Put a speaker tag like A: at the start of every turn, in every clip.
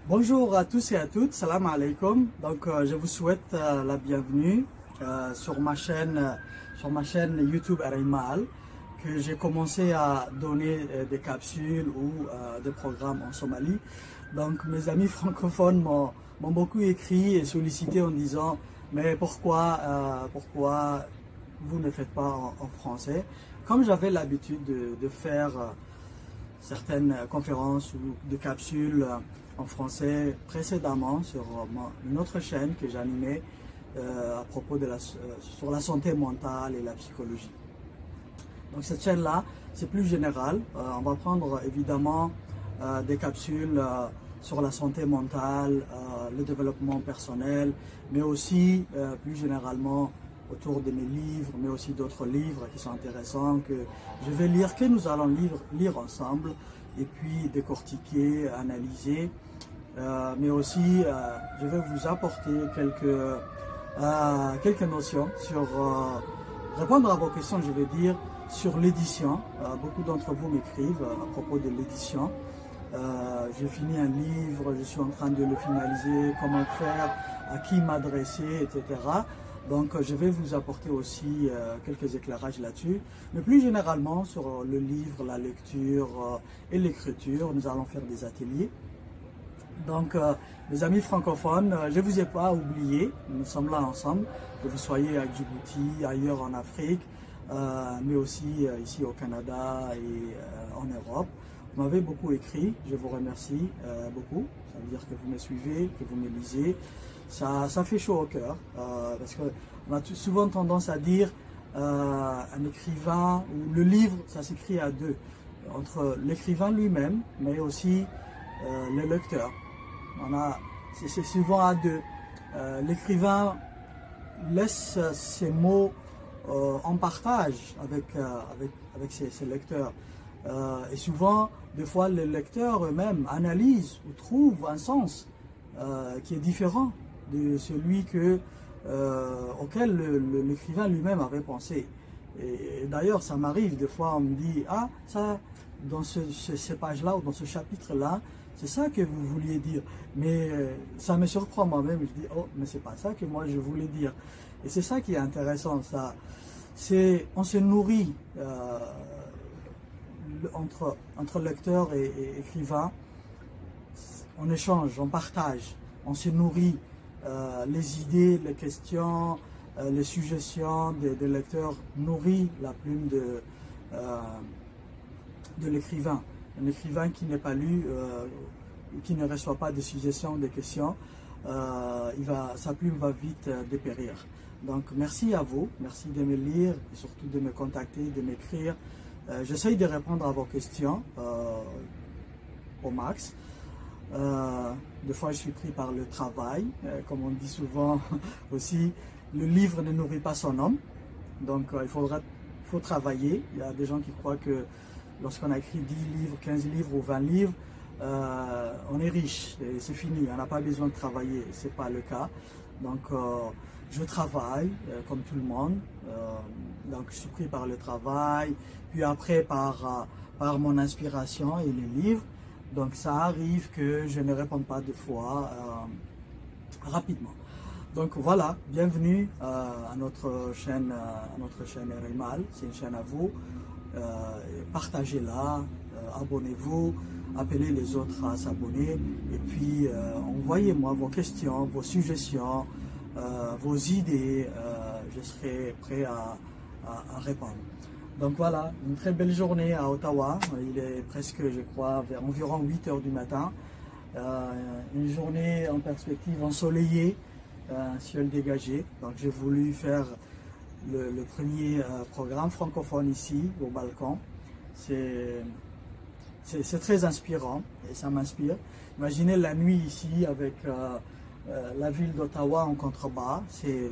A: Bonjour à tous et à toutes, salam alaikum. Donc je vous souhaite la bienvenue sur ma chaîne YouTube Arimal, que j'ai commencé à donner des capsules ou des programmes en Somalie. Donc mes amis francophones m'ont beaucoup écrit et sollicité en disant mais pourquoi vous ne faites pas en français? Comme j'avais l'habitude de faire certaines conférences ou des capsules en français précédemment sur une autre chaîne que j'animais à propos de sur la santé mentale et la psychologie. Donc cette chaîne-là, c'est plus général. On va prendre évidemment des capsules sur la santé mentale, le développement personnel, mais aussi plus généralement autour de mes livres, mais aussi d'autres livres qui sont intéressants que je vais lire, que nous allons lire ensemble, et puis décortiquer, analyser. Mais aussi, je vais vous apporter quelques notions sur répondre à vos questions, je vais dire, sur l'édition. Beaucoup d'entre vous m'écrivent à propos de l'édition. J'ai fini un livre, je suis en train de le finaliser, comment faire, à qui m'adresser, etc. Donc je vais vous apporter aussi quelques éclairages là-dessus. Mais plus généralement sur le livre, la lecture et l'écriture, nous allons faire des ateliers. Donc mes amis francophones, je ne vous ai pas oublié, nous sommes là ensemble, que vous soyez à Djibouti, ailleurs en Afrique, mais aussi ici au Canada et en Europe. Vous m'avez beaucoup écrit, je vous remercie beaucoup. Ça veut dire que vous me suivez, que vous me lisez. Ça fait chaud au cœur, parce qu'on a souvent tendance à dire un écrivain, ou le livre, ça s'écrit à deux, entre l'écrivain lui-même, mais aussi le lecteur. C'est souvent à deux. L'écrivain laisse ses mots en partage avec ses lecteurs. Et souvent, des fois, les lecteurs eux-mêmes analysent ou trouvent un sens qui est différent de celui auquel l'écrivain lui-même avait pensé. Et d'ailleurs, ça m'arrive, des fois, on me dit « Ah, ça, dans ces pages-là ou dans ce chapitre-là, c'est ça que vous vouliez dire. » Mais ça me surprend moi-même, je dis « Oh, mais c'est pas ça que moi je voulais dire. » Et c'est ça qui est intéressant, ça. On se nourrit entre lecteur et écrivain, on échange, on partage, on se nourrit. Les idées, les questions, les suggestions des lecteurs nourrissent la plume de l'écrivain. Un écrivain qui n'est pas lu, qui ne reçoit pas de suggestions, des questions, sa plume va vite dépérir. Donc merci à vous, merci de me lire et surtout de me contacter, de m'écrire. J'essaye de répondre à vos questions au max. Des fois je suis pris par le travail, comme on dit souvent aussi, le livre ne nourrit pas son homme, donc il faut travailler. Il y a des gens qui croient que lorsqu'on a écrit 10 livres, 15 livres ou 20 livres, on est riche et c'est fini, on n'a pas besoin de travailler, c'est pas le cas. Donc je travaille comme tout le monde, donc je suis pris par le travail, puis après par mon inspiration et les livres. Donc ça arrive que je ne réponde pas deux fois rapidement. Donc voilà, bienvenue à notre chaîne Arimal, c'est une chaîne à vous. Partagez-la, abonnez-vous, appelez les autres à s'abonner et puis envoyez-moi vos questions, vos suggestions, vos idées, je serai prêt à répondre. Donc voilà, une très belle journée à Ottawa, il est presque, je crois, vers environ 8 h du matin. Une journée en perspective ensoleillée, un ciel dégagé. Donc j'ai voulu faire le premier programme francophone ici, au balcon. C'est très inspirant et ça m'inspire. Imaginez la nuit ici avec la ville d'Ottawa en contrebas, c'est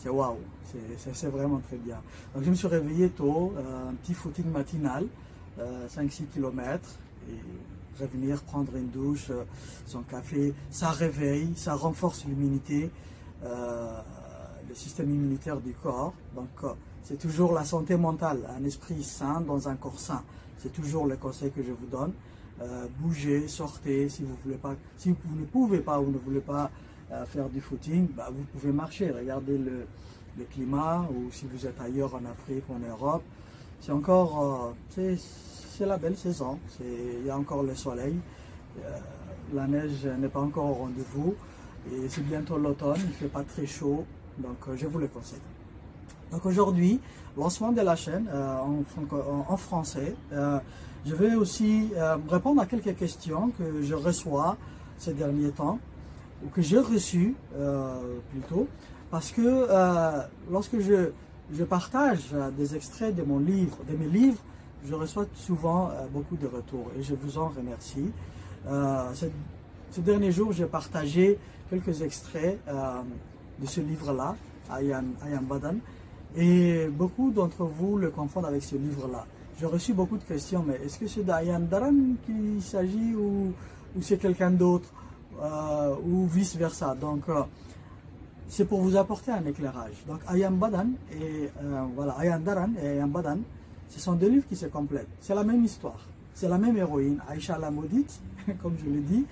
A: waouh, c'est vraiment très bien. Donc je me suis réveillé tôt, un petit footing matinal, 5-6 km, et revenir prendre une douche, son café, ça réveille, ça renforce l'immunité, le système immunitaire du corps. Donc c'est toujours la santé mentale, un esprit sain dans un corps sain. C'est toujours le conseil que je vous donne. Bougez, sortez, si vous ne pouvez pas ou ne voulez pas faire du footing, bah, vous pouvez marcher, regardez le climat, ou si vous êtes ailleurs en Afrique ou en Europe, c'est encore, c'est la belle saison, il y a encore le soleil, la neige n'est pas encore au rendez-vous, et c'est bientôt l'automne, il ne fait pas très chaud, donc je vous le conseille. Donc aujourd'hui, lancement de la chaîne en français. Je vais aussi répondre à quelques questions que je reçois ces derniers temps, ou que j'ai reçues plutôt, parce que lorsque je partage des extraits de mes livres, je reçois souvent beaucoup de retours et je vous en remercie. Ces derniers jours, j'ai partagé quelques extraits de ce livre-là, Ayan Badan, et beaucoup d'entre vous le confondent avec ce livre-là. J'ai reçu beaucoup de questions, mais est-ce que c'est d'Ayan Daran qu'il s'agit ou c'est quelqu'un d'autre ou vice-versa? Donc, c'est pour vous apporter un éclairage. Donc, Ayan Badan et voilà, Ayan Daran et Ayan Badan, ce sont deux livres qui se complètent. C'est la même histoire. C'est la même héroïne, Aïcha la maudite, comme je l'ai dit,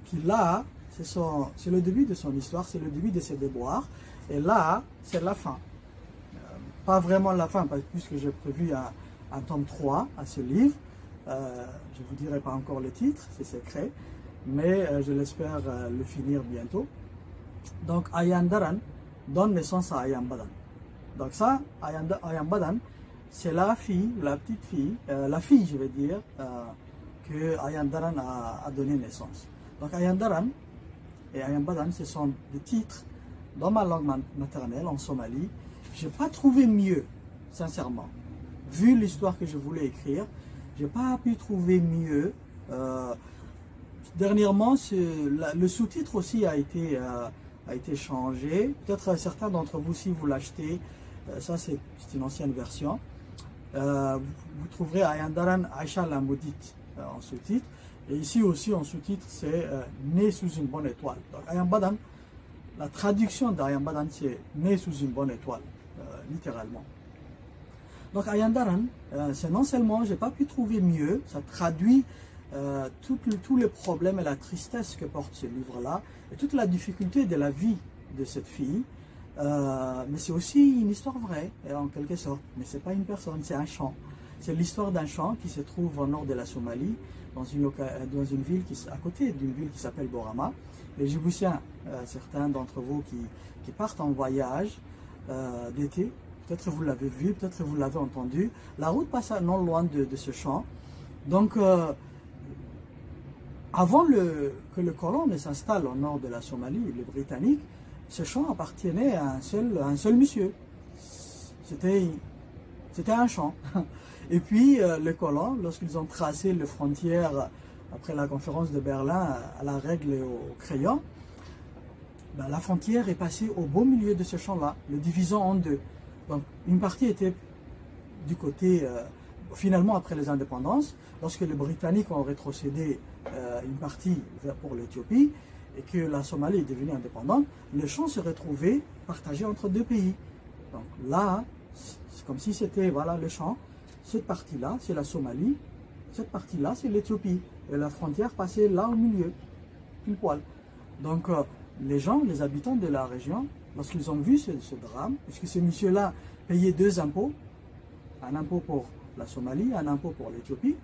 A: qui là, c'est le début de son histoire, c'est le début de ses déboires. Et là, c'est la fin. Pas vraiment la fin, puisque j'ai prévu un tome 3 à ce livre. Je ne vous dirai pas encore le titre, c'est secret, mais je l'espère le finir bientôt. Donc, Ayan Daran donne naissance à Ayan Badan. Donc ça, Ayan Badan, c'est la fille, la petite fille, la fille, je vais dire, que Ayan Daran a donné naissance. Donc Ayan Daran et Ayan Badan, ce sont des titres dans ma langue maternelle, en Somalie. Je n'ai pas trouvé mieux, sincèrement. Vu l'histoire que je voulais écrire, je n'ai pas pu trouver mieux. Dernièrement, le sous-titre aussi a été changé. Peut-être certains d'entre vous, si vous l'achetez, ça c'est une ancienne version. Vous trouverez Ayan Daran Aïcha la maudite en sous-titre. Et ici aussi en sous-titre, c'est Né sous une bonne étoile. Donc Ayan Badan, la traduction d'Ayan Badan, c'est Né sous une bonne étoile, littéralement. Donc Ayan Daran, c'est non seulement, je n'ai pas pu trouver mieux, ça traduit tous les problèmes et la tristesse que porte ce livre-là, et toute la difficulté de la vie de cette fille, mais c'est aussi une histoire vraie, en quelque sorte, mais ce n'est pas une personne, c'est un chant. C'est l'histoire d'un chant qui se trouve au nord de la Somalie, dans une ville à côté d'une ville qui s'appelle Borama. Les Djiboutiens, certains d'entre vous qui partent en voyage d'été, peut-être vous l'avez vu, peut-être vous l'avez entendu, la route passe non loin de ce champ. Donc, avant que le colon ne s'installe au nord de la Somalie, les Britanniques, ce champ appartenait à un seul monsieur. C'était un champ. Et puis, les colons, lorsqu'ils ont tracé les frontières après la conférence de Berlin à la règle et au crayon, ben, la frontière est passée au beau milieu de ce champ-là, le divisant en deux. Donc, une partie était du côté, finalement après les indépendances, lorsque les Britanniques ont rétrocédé une partie pour l'Éthiopie et que la Somalie est devenue indépendante, le champ se retrouvait partagé entre deux pays. Donc là, c'est comme si c'était, voilà, le champ. Cette partie-là, c'est la Somalie. Cette partie-là, c'est l'Éthiopie. Et la frontière passait là au milieu, pile poil. Donc, les gens, les habitants de la région, lorsqu'ils ont vu ce drame, puisque ce monsieur-là payait deux impôts, un impôt pour la Somalie, un impôt pour l'Éthiopie,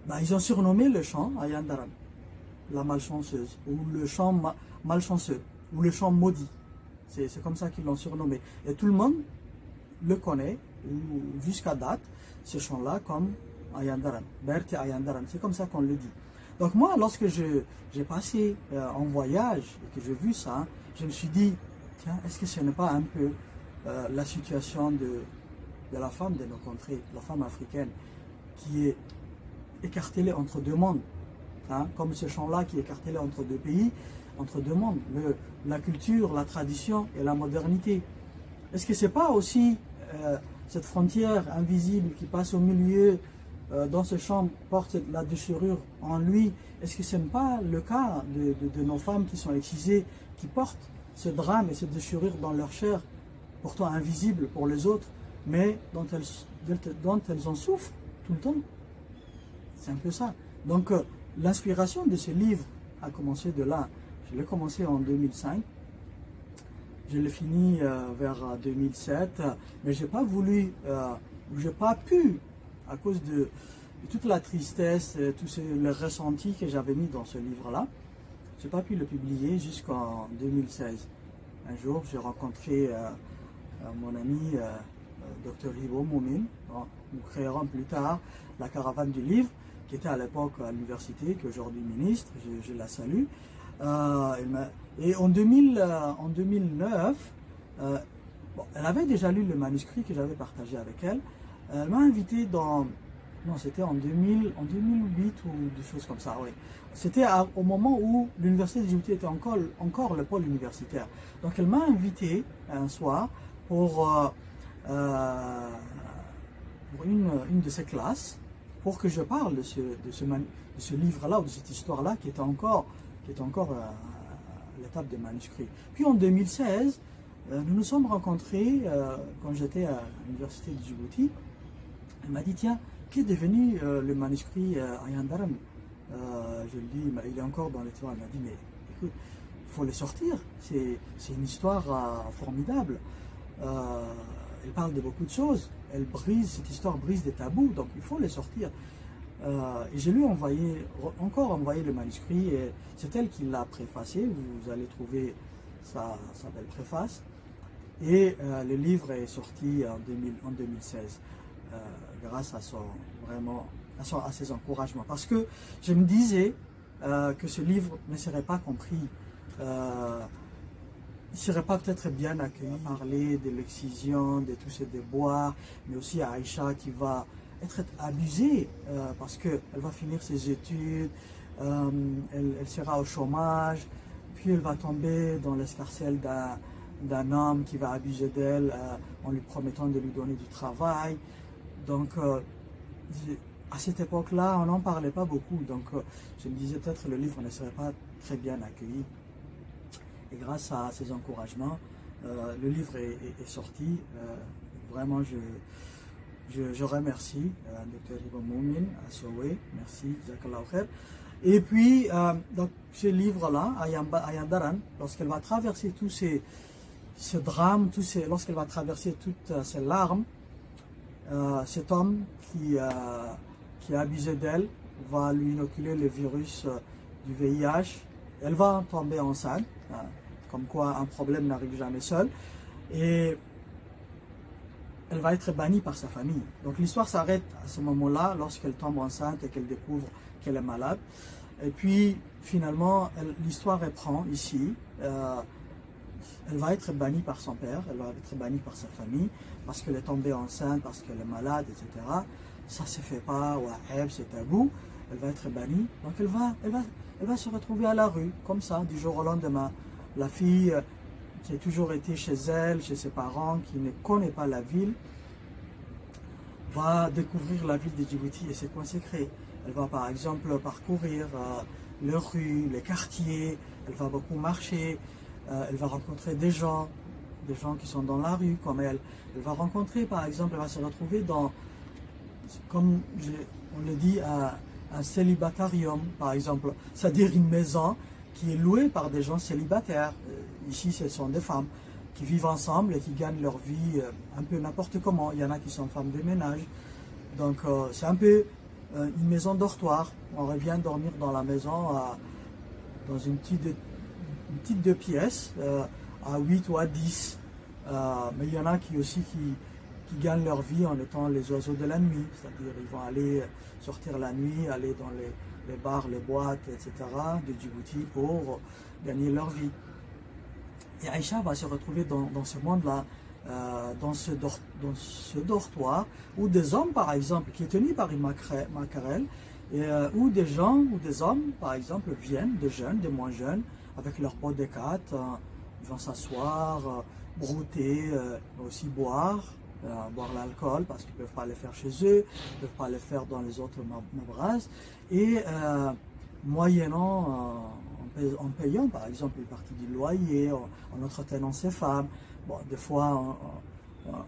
A: ben, ils ont surnommé le champ Ayan Daran, la malchanceuse, ou le champ malchanceux, ou le champ maudit. C'est comme ça qu'ils l'ont surnommé. Et tout le monde le connaît, jusqu'à date, ce champ-là comme Ayan Daran, Berti Ayan Daran, c'est comme ça qu'on le dit. Donc moi, lorsque j'ai passé en voyage et que j'ai vu ça, je me suis dit, tiens, est-ce que ce n'est pas un peu la situation de la femme de nos contrées, la femme africaine, qui est écartelée entre deux mondes, hein, comme ce champ-là qui est écartelé entre deux pays, entre deux mondes, la culture, la tradition et la modernité. Est-ce que ce n'est pas aussi cette frontière invisible qui passe au milieu, dans ce champ, porte la déchirure en lui? Est-ce que ce n'est pas le cas de nos femmes qui sont excisées, qui portent ce drame et cette déchirure dans leur chair, pourtant invisible pour les autres, mais dont elles en souffrent tout le temps? C'est un peu ça. Donc l'inspiration de ce livre a commencé de là. Je l'ai commencé en 2005. Je l'ai fini vers 2007, mais j'ai pas voulu, j'ai pas pu, à cause de toute la tristesse, tous les ressentis que j'avais mis dans ce livre-là, j'ai pas pu le publier jusqu'en 2016. Un jour, j'ai rencontré mon ami Dr Hibo Moumin. Nous créerons plus tard la caravane du livre, qui était à l'époque à l'université, qui est aujourd'hui ministre. Je la salue. Et en 2009, bon, elle avait déjà lu le manuscrit que j'avais partagé avec elle. Elle m'a invité dans... Non, c'était en 2008 ou des choses comme ça, oui. C'était au moment où l'université de Djibouti était encore le pôle universitaire. Donc elle m'a invité un soir pour une de ses classes, pour que je parle de ce livre-là, ou de cette histoire-là, qui était encore à l'étape des manuscrits. Puis en 2016, nous nous sommes rencontrés quand j'étais à l'université de Djibouti. Elle m'a dit, tiens, qu'est devenu le manuscrit Ayandaran? Je lui dis, il est encore dans les tiroirs. Elle m'a dit, mais écoute, il faut le sortir. C'est une histoire formidable. Elle parle de beaucoup de choses. Cette histoire brise des tabous, donc il faut le sortir. Et je lui ai encore envoyé le manuscrit, et c'est elle qui l'a préfacé. Vous allez trouver sa belle préface. Et le livre est sorti en 2016, grâce à ses encouragements. Parce que je me disais que ce livre ne serait pas compris, il ne serait pas peut-être bien accueilli. Parler de l'excision, de tous ces déboires, mais aussi à Aïcha qui va être abusée parce qu'elle va finir ses études, elle sera au chômage, puis elle va tomber dans l'escarcelle d'un homme qui va abuser d'elle en lui promettant de lui donner du travail. Donc à cette époque-là, on n'en parlait pas beaucoup, donc je me disais peut-être le livre ne serait pas très bien accueilli. Et grâce à ces encouragements, le livre est sorti. Vraiment, je remercie Dr Hibo Moumin à Sowe, merci, Jazakallah khair. Et puis, donc, ce livre-là, Ayandaran, lorsqu'elle va traverser tous ce drame, lorsqu'elle va traverser toutes ces larmes, cet homme qui a abusé d'elle va lui inoculer le virus du VIH. Elle va tomber enceinte, comme quoi un problème n'arrive jamais seul. Et elle va être bannie par sa famille. Donc l'histoire s'arrête à ce moment-là, lorsqu'elle tombe enceinte et qu'elle découvre qu'elle est malade. Et puis finalement, l'histoire reprend ici. Elle va être bannie par son père, elle va être bannie par sa famille, parce qu'elle est tombée enceinte, parce qu'elle est malade, etc. Ça ne se fait pas, c'est tabou. Elle va être bannie. Donc elle va se retrouver à la rue, comme ça, du jour au lendemain. La fille qui a toujours été chez elle, chez ses parents, qui ne connaît pas la ville, va découvrir la ville de Djibouti et ses coins secrets. Elle va par exemple parcourir les rues, les quartiers, elle va beaucoup marcher, elle va rencontrer des gens qui sont dans la rue comme elle. Elle va rencontrer par exemple, elle va se retrouver dans, comme on le dit, un célibatarium par exemple, c'est-à-dire une maison qui est louée par des gens célibataires. Ici, ce sont des femmes qui vivent ensemble et qui gagnent leur vie un peu n'importe comment. Il y en a qui sont femmes de ménage. Donc, c'est un peu une maison dortoir. On revient dormir dans la maison dans une petite 2 pièces, à 8 ou à 10. Mais il y en a qui gagnent leur vie en étant les oiseaux de la nuit. C'est-à-dire ils vont aller sortir la nuit, aller les bars, les boîtes, etc. de Djibouti pour gagner leur vie. Et Aïcha va se retrouver dans ce monde-là, dans ce dortoir, où des hommes, par exemple, qui est tenu par une maquerelle, où des gens ou des hommes, par exemple, viennent, des jeunes, des moins jeunes, avec leur pot de quatre, ils vont s'asseoir, brouter, aussi boire l'alcool, parce qu'ils ne peuvent pas le faire chez eux, ils ne peuvent pas le faire dans les autres mabrasses, et moyennant, en payant par exemple une partie du loyer, en entretenant ses femmes, bon, des fois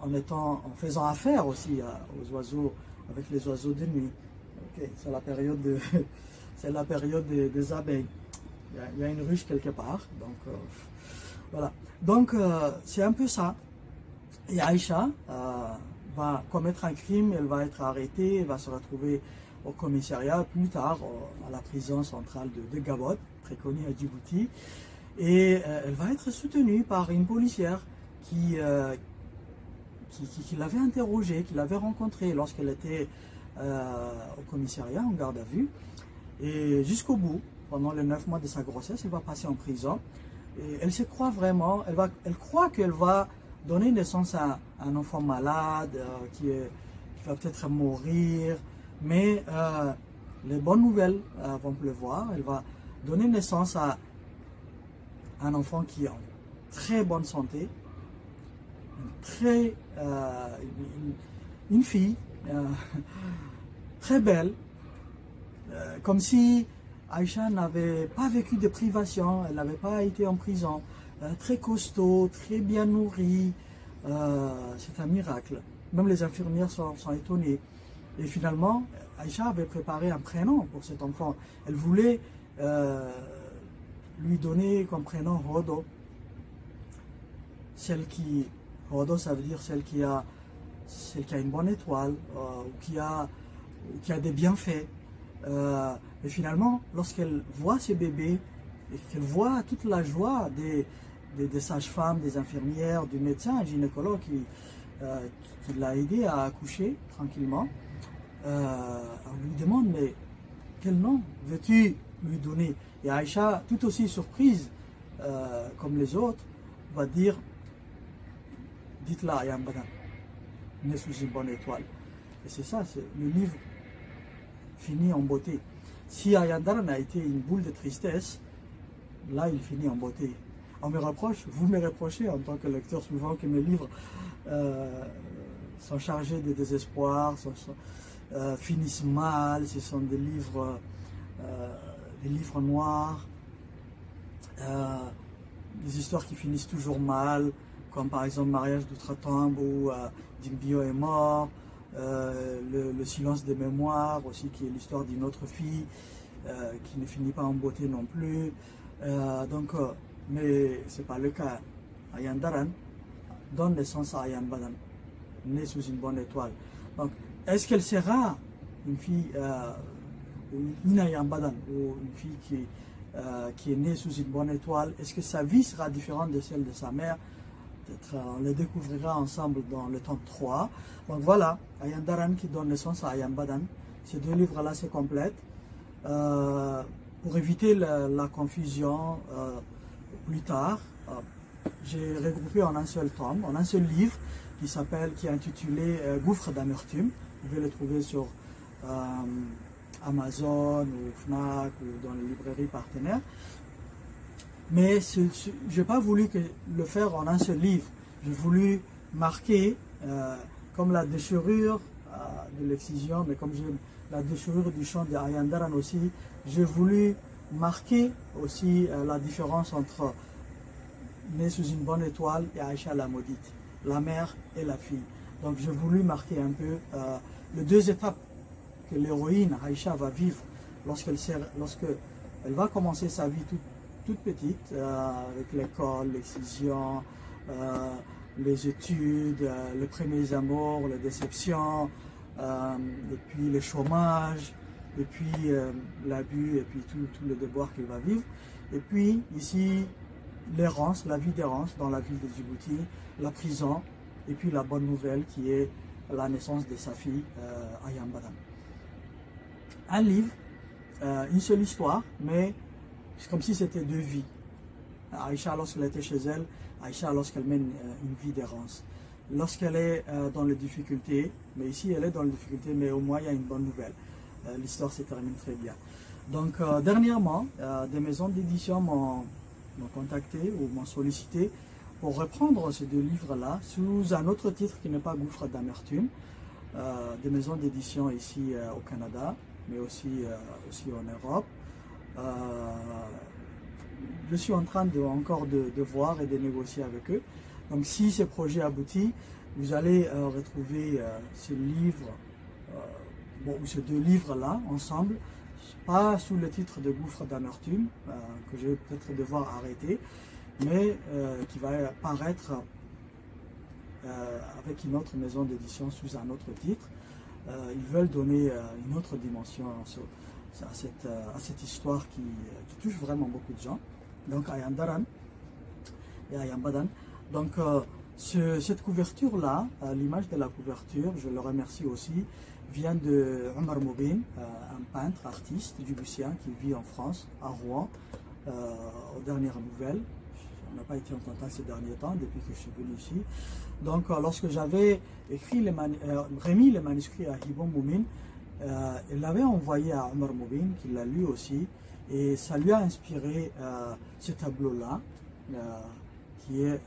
A: en faisant affaire aussi aux oiseaux, avec les oiseaux de nuit. Okay, c'est la période des abeilles. Il y a une ruche quelque part, donc voilà. Donc c'est un peu ça. Et Aïcha va commettre un crime, elle va être arrêtée, elle va se retrouver au commissariat, plus tard à la prison centrale de Gabot, très connue à Djibouti, et elle va être soutenue par une policière qui l'avait interrogée, qui l'avait rencontrée lorsqu'elle était au commissariat en garde à vue, et jusqu'au bout, pendant les 9 mois de sa grossesse, elle va passer en prison, et elle se croit vraiment, elle croit qu'elle va donner naissance à un enfant malade, qui va peut-être mourir, mais les bonnes nouvelles vont pleuvoir. Elle va donner naissance à un enfant qui est en très bonne santé, une fille très belle, comme si Aïcha n'avait pas vécu de privation, elle n'avait pas été en prison, très costaud, très bien nourrie. C'est un miracle. Même les infirmières sont étonnées. Et finalement, Aïcha avait préparé un prénom pour cet enfant. Elle voulait lui donner comme prénom Hodo. Hodo, ça veut dire celle qui a une bonne étoile, ou qui a des bienfaits. Et finalement, lorsqu'elle voit ce bébé, et qu'elle voit toute la joie des sages-femmes, des infirmières, du médecin, un gynécologue qui l'a aidé à accoucher tranquillement, on lui demande, mais quel nom veux-tu lui donner? Et Aïcha, tout aussi surprise comme les autres, va dire, dites-la Ayam Badan, né sous une bonne étoile. Et c'est ça, le livre finit en beauté. Si Ayam Badan a été une boule de tristesse, là il finit en beauté. Vous me reprochez en tant que lecteur souvent que mes livres sont chargés de désespoir, finissent mal, ce sont des livres noirs, des histoires qui finissent toujours mal, comme par exemple Mariage d'outre-tombe où Dimbio est mort, le silence des mémoires aussi, qui est l'histoire d'une autre fille qui ne finit pas en beauté non plus. Mais ce n'est pas le cas. Ayam Daran donne naissance à Ayam Badan, née sous une bonne étoile. Donc, est-ce qu'elle sera une fille, une Ayam Badan, ou une fille qui est née sous une bonne étoile? Est-ce que sa vie sera différente de celle de sa mère? Peut-être on le découvrira ensemble dans le tome 3. Donc voilà, Ayam Daran qui donne naissance à Ayam Badan. Ces deux livres-là se complètent. Pour éviter la confusion, plus tard, j'ai regroupé en un seul tome, en un seul livre qui est intitulé Gouffre d'amertume. Vous pouvez le trouver sur Amazon ou Fnac ou dans les librairies partenaires. Mais je n'ai pas voulu le faire en un seul livre. J'ai voulu marquer, comme la déchirure de l'excision, mais comme la déchirure du chant de Ayam Daran aussi, j'ai voulu marquer aussi la différence entre née sous une bonne étoile et Aïcha la maudite, la mère et la fille. Donc j'ai voulu marquer un peu les deux étapes que l'héroïne Aïcha va vivre lorsqu'elle va commencer sa vie toute petite, avec l'école, l'excision, les études, les premiers amours, les déceptions, et puis le chômage, et puis l'abus, et puis tout le déboire qu'il va vivre. Et puis ici, l'errance, la vie d'errance dans la ville de Djibouti, la prison, et puis la bonne nouvelle qui est la naissance de sa fille Ayam Badan. Un livre une seule histoire, mais c'est comme si c'était deux vies. Aïcha, lorsqu'elle était chez elle, Aïcha, lorsqu'elle mène une vie d'errance. Lorsqu'elle est dans les difficultés, mais ici elle est dans les difficultés, mais au moins il y a une bonne nouvelle. L'histoire se termine très bien. Donc dernièrement, des maisons d'édition m'ont contacté ou m'ont sollicité pour reprendre ces deux livres-là sous un autre titre qui n'est pas Gouffre d'amertume. Des maisons d'édition ici au Canada, mais aussi en Europe. Je suis en train encore de voir et de négocier avec eux. Donc si ce projet aboutit, vous allez retrouver ces livres, ou ces deux livres-là ensemble, pas sous le titre de Gouffre d'amertume, que je vais peut-être devoir arrêter, mais qui va apparaître avec une autre maison d'édition sous un autre titre. Ils veulent donner une autre dimension à cette histoire qui touche vraiment beaucoup de gens. Donc Ayandaran et Ayambadan. Donc cette couverture-là, l'image de la couverture, je le remercie aussi, vient de Omar Moubin, un peintre, artiste djiboutien qui vit en France, à Rouen, aux dernières nouvelles. On n'a pas été en contact ces derniers temps, depuis que je suis venu ici. Donc lorsque j'avais remis les manuscrits à Hibon Moubin, il l'avait envoyé à Omar Moubin, qui l'a lu aussi, et ça lui a inspiré ce tableau-là, qui est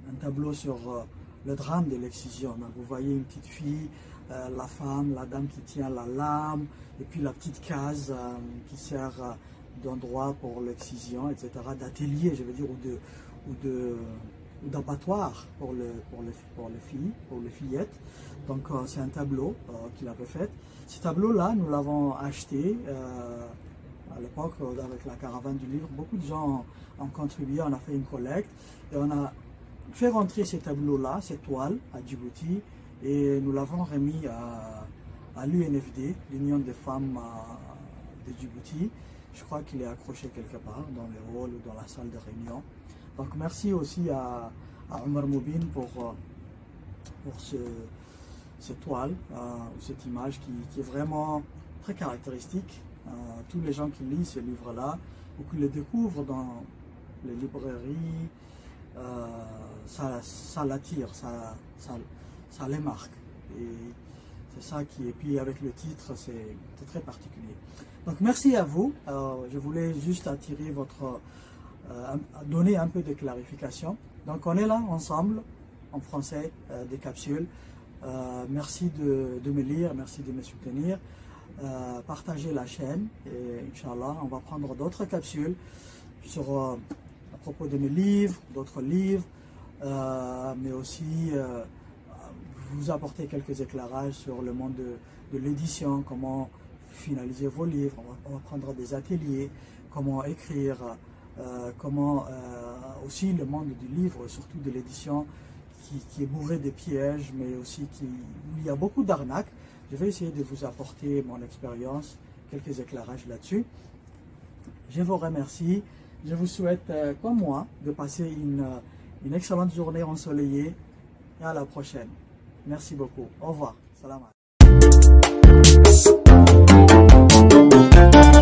A: un tableau sur le drame de l'excision. Donc, vous voyez une petite fille, la femme, la dame qui tient la lame, et puis la petite case qui sert d'endroit pour l'excision, etc., d'atelier, je veux dire, ou d'abattoir pour les filles, pour les fillettes. Donc c'est un tableau qu'il avait fait. Ce tableau-là, nous l'avons acheté à l'époque avec la caravane du livre. Beaucoup de gens ont contribué, on a fait une collecte et on a fait rentrer ces tableaux-là, ces toiles à Djibouti, et nous l'avons remis à l'UNFD, l'Union des femmes de Djibouti. Je crois qu'il est accroché quelque part dans les halls ou dans la salle de réunion. Donc merci aussi à Omar Moubin pour cette toile, cette image qui est vraiment très caractéristique. Tous les gens qui lisent ce livre-là ou qui le découvrent dans les librairies, ça l'attire, ça les marque. Et c'est ça qui est. Puis avec le titre, c'est très particulier. Donc merci à vous. Je voulais juste attirer donner un peu de clarification. Donc on est là ensemble, en français, des capsules. Merci de me lire, merci de me soutenir. Partagez la chaîne et Inch'Allah, on va prendre d'autres capsules à propos de mes livres, d'autres livres, mais aussi vous apporter quelques éclairages sur le monde de l'édition, comment finaliser vos livres, on va prendre des ateliers, comment écrire, comment aussi le monde du livre, surtout de l'édition, qui est bourré de pièges, mais aussi où il y a beaucoup d'arnaques. Je vais essayer de vous apporter mon expérience, quelques éclairages là-dessus. Je vous remercie. Je vous souhaite, comme moi, de passer une excellente journée ensoleillée et à la prochaine. Merci beaucoup. Au revoir. Salam alaikum.